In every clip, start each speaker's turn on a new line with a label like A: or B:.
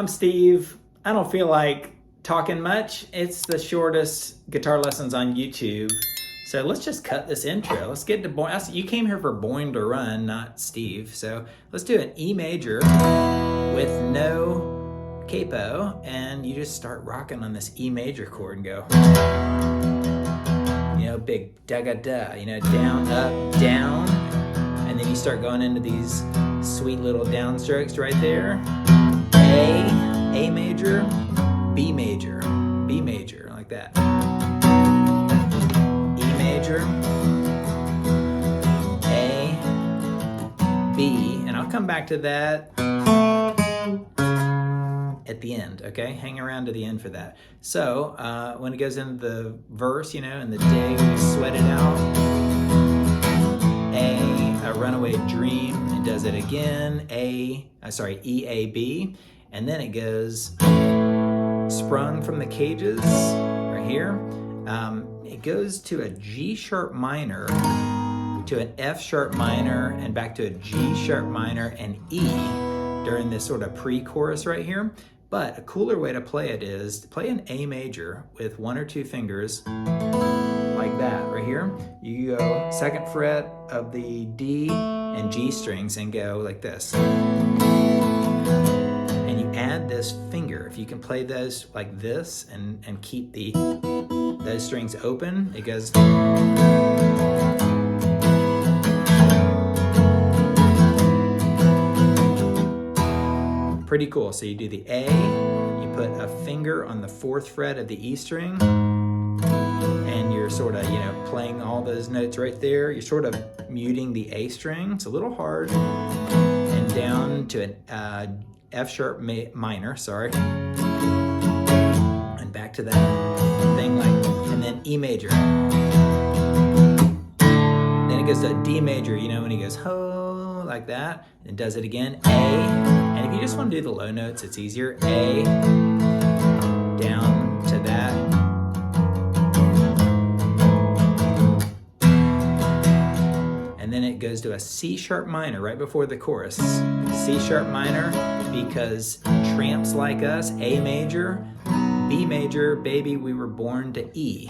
A: I'm Steve. I don't feel like talking much. It's the shortest guitar lessons on YouTube. So let's just cut this intro. Let's get to Born. You came here for Born to Run, not Steve. So let's do an E major with no capo, and you just start rocking on this E major chord and go, you know, big da-ga-da, you know, down, up, down. And then you start going into these sweet little downstrokes right there. A major, B major, B major, like that. E major, A, B, and I'll come back to that at the end, okay? Hang around to the end for that. So when it goes into the verse, you know, in the day we sweat it out, a runaway dream, it does it again, E, A, B, and then it goes sprung from the cages right here. It goes to a G sharp minor, to an F sharp minor, and back to a G sharp minor and E during this sort of pre-chorus right here. But a cooler way to play it is to play an A major with one or two fingers like that right here. You go second fret of the D and G strings and go like this. And you add this finger. If you can play those like this and keep those strings open, it goes. Pretty cool. So you do the A, you put a finger on the fourth fret of the E string, and you're sort of, you know, playing all those notes right there. You're sort of muting the A string. It's a little hard. And down to an F sharp minor, and back to that thing and then E major. Then it goes to a D major, you know, when he goes ho, like that, and does it again, A, and if you just want to do the low notes, it's easier, A, down to that, and then it goes to a C sharp minor right before the chorus. C sharp minor, because tramps like us, A major, B major, baby, we were born to E.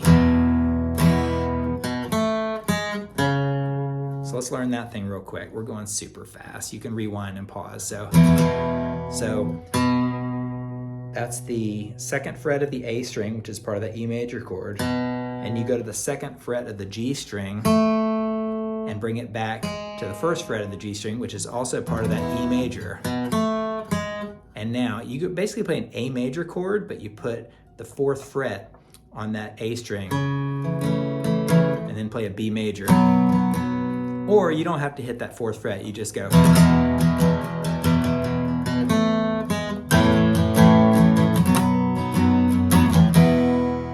A: So let's learn that thing real quick. We're going super fast. You can rewind and pause. So that's the second fret of the A string, which is part of the E major chord. And you go to the second fret of the G string and bring it back to the first fret of the G string, which is also part of that E major. And now you basically play an A major chord, but you put the fourth fret on that A string and then play a B major. Or you don't have to hit that fourth fret, you just go.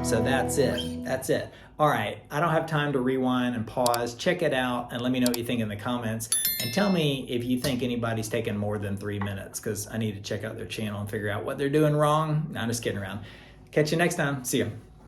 A: So that's it. All right, I don't have time to rewind and pause. Check it out and let me know what you think in the comments. And tell me if you think anybody's taking more than 3 minutes, because I need to check out their channel and figure out what they're doing wrong. No, I'm just kidding around. Catch you next time. See ya.